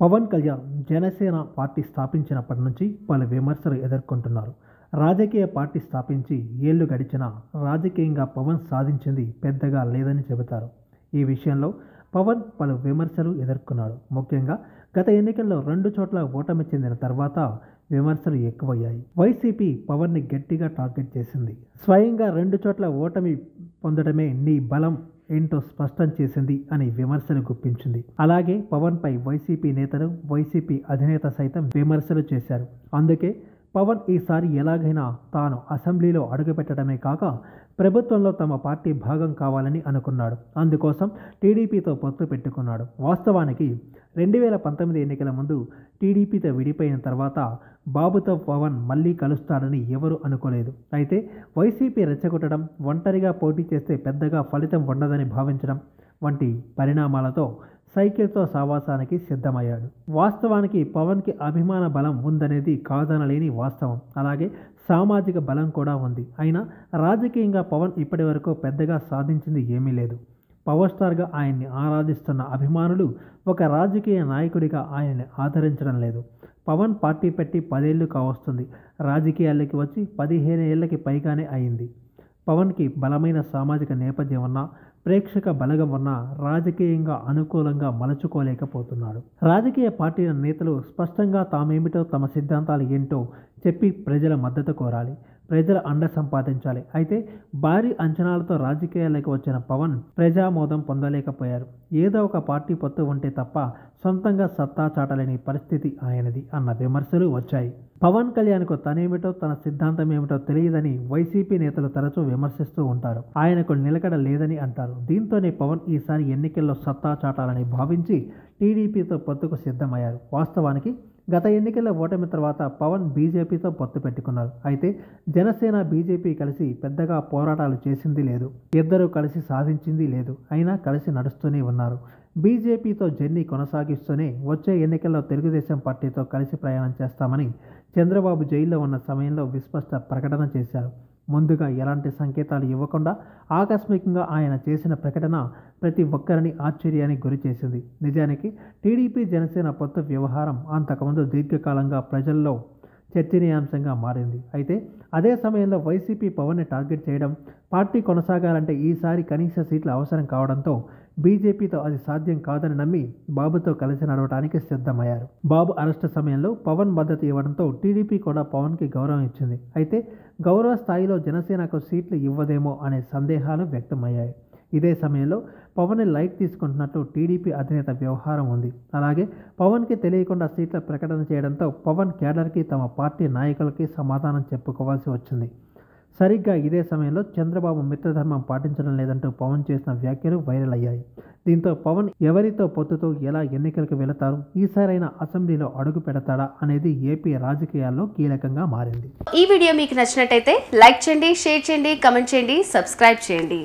Pawan Kalyan Janasena party స్థాపించినప్పటి నుంచి పలు విమర్శలు ఎదుర్కొంటున్నారు. రాజకీయ పార్టీ స్థాపించి ఏళ్లు గడిచినా రాజకీయంగా పవన్ సాధించింది పెద్దగా లేదని చెబుతారు. ఈ విషయంలో పవన్ పలు విమర్శలు ఎదుర్కొన్నాడు. ముఖ్యంగా గత ఎన్నికల్లో 2 చోట్ల ఓటమి చెందిన తర్వాత విమర్శలు ఎక్కువయ్యాయి. వైసీపీ పవన్ని గట్టిగా టార్గెట్ చేసింది. స్వయంగా 2 చోట్ల ఓటమి పొందడమే నీ బలం ఏంటో స్పష్టం చేసింది అని విమర్శలు గుప్పించింది. అలాగే పవన్ పై వైసీపీ నేతలు, వైసీపీ అధినేత సైతం విమర్శలు చేశారు. అందుకే పవన్ ఈసారి ఎలాగైనా తాను అసెంబ్లీలో అడుగుపెట్టడమే కాక ప్రభుత్వంలో తమ పార్టీ భాగం కావాలని అనుకున్నాడు. అందుకోసం టీడీపీతో పొత్తు పెట్టుకున్నాడు. వాస్తవానికి 2019 ఎన్నికల ముందు టీడీపీతో విడిపోయిన తర్వాత బాబుతో పవన్ మళ్ళీ కలుస్తాడని ఎవరూ అనుకోలేదు. అయితే వైసీపీ రెచ్చగొట్టడం, ఒంటరిగా పోటీ చేస్తే పెద్దగా ఫలితం ఉండదని భావించడం వంటి పరిణామాలతో సైకిల్తో సావాసానికి సిద్ధమయ్యాడు. వాస్తవానికి పవన్కి అభిమాన బలం ఉందనేది కాదనలేని వాస్తవం. అలాగే సామాజిక బలం కూడా ఉంది. అయినా రాజకీయంగా పవన్ ఇప్పటి వరకు పెద్దగా సాధించింది ఏమీ లేదు. పవర్ స్టార్గా ఆయన్ని ఆరాధిస్తున్న అభిమానులు ఒక రాజకీయ నాయకుడిగా ఆయన్ని ఆదరించడం లేదు. పవన్ పార్టీ పెట్టి 10 ఏళ్లు కావస్తుంది. రాజకీయాల్లోకి వచ్చి 15 ఏళ్లకి పైగానే అయింది. పవన్కి బలమైన సామాజిక నేపథ్యం ఉన్నా, ప్రేక్షక బలగం ఉన్నా రాజకీయంగా అనుకూలంగా మలుచుకోలేకపోతున్నాడు. రాజకీయ పార్టీల నేతలు స్పష్టంగా తామేమిటో, తమ సిద్ధాంతాలు ఏంటో చెప్పి ప్రజల మద్దతు కోరాలి, ప్రజల అండ సంపాదించాలి. అయితే భారీ అంచనాలతో రాజకీయాలకు వచ్చిన పవన్ ప్రజామోదం పొందలేకపోయారు. ఏదో ఒక పార్టీ పొత్తు ఉంటే తప్ప సొంతంగా సత్తా చాటలేని పరిస్థితి ఆయనది అన్న విమర్శలు వచ్చాయి. పవన్ కళ్యాణ్కు తనేమిటో, తన సిద్ధాంతం ఏమిటో తెలియదని వైసీపీ నేతలు తరచూ విమర్శిస్తూ ఉంటారు. ఆయనకు నిలకడ లేదని అంటారు. దీంతోనే పవన్ ఈసారి ఎన్నికల్లో సత్తా చాటాలని భావించి టీడీపీతో పొత్తుకు సిద్ధమయ్యారు. వాస్తవానికి గత ఎన్నికల్లో ఓటమి తర్వాత పవన్ బీజేపీతో పొత్తు పెట్టుకున్నారు. అయితే జనసేన, బీజేపీ కలిసి పెద్దగా పోరాటాలు చేసింది లేదు. ఇద్దరూ కలిసి సాధించింది లేదు. అయినా కలిసి నడుస్తూనే ఉన్నారు. బీజేపీతో జర్నీ కొనసాగిస్తూనే వచ్చే ఎన్నికల్లో తెలుగుదేశం పార్టీతో కలిసి ప్రయాణం చేస్తామని చంద్రబాబు జైల్లో ఉన్న సమయంలో విస్పష్ట ప్రకటన చేశారు. ముందుగా ఎలాంటి సంకేతాలు ఇవ్వకుండా ఆకస్మికంగా ఆయన చేసిన ప్రకటన ప్రతి ఒక్కరిని ఆశ్చర్యానికి గురి చేసింది. నిజానికి టీడీపీ జనసేన పొత్తు వ్యవహారం అంతకుముందు దీర్ఘకాలంగా ప్రజల్లో చర్చనీయాంశంగా మారింది. అయితే అదే సమయంలో వైసీపీ పవన్ని టార్గెట్ చేయడం, పార్టీ కొనసాగాలంటే ఈసారి కనీస సీట్ల అవసరం కావడంతో బీజేపీతో అది సాధ్యం కాదని నమ్మి బాబుతో కలిసి నడవడానికి సిద్ధమయ్యారు. బాబు అరెస్టు సమయంలో పవన్ మద్దతు ఇవ్వడంతో టీడీపీ కూడా పవన్కి గౌరవం ఇచ్చింది. అయితే గౌరవ స్థాయిలో జనసేనకు సీట్లు ఇవ్వదేమో అనే సందేహాలు వ్యక్తమయ్యాయి. ఇదే సమయంలో పవన్ లైట్ తీసుకుంటున్నట్లు టీడీపీ అధినేత వ్యవహారం ఉంది. అలాగే పవన్కి తెలియకుండా సీట్ల ప్రకటన చేయడంతో పవన్ కేడర్కి, తమ పార్టీ నాయకులకి సమాధానం చెప్పుకోవాల్సి వచ్చింది. సరిగ్గా ఇదే సమయంలో చంద్రబాబు మిత్రధర్మం పాటించడం లేదంటూ పవన్ చేసిన వ్యాఖ్యలు వైరల్ అయ్యాయి. దీంతో పవన్ ఎవరితో పొత్తుతో ఎలా ఎన్నికలకు వెళతారు, ఈసారైనా అసెంబ్లీలో అడుగు పెడతాడా అనేది ఏపీ రాజకీయాల్లో కీలకంగా మారింది. ఈ వీడియో మీకు నచ్చినట్టయితే లైక్ చేయండి, షేర్ చేయండి, కమెంట్ చేయండి, సబ్స్క్రైబ్ చేయండి.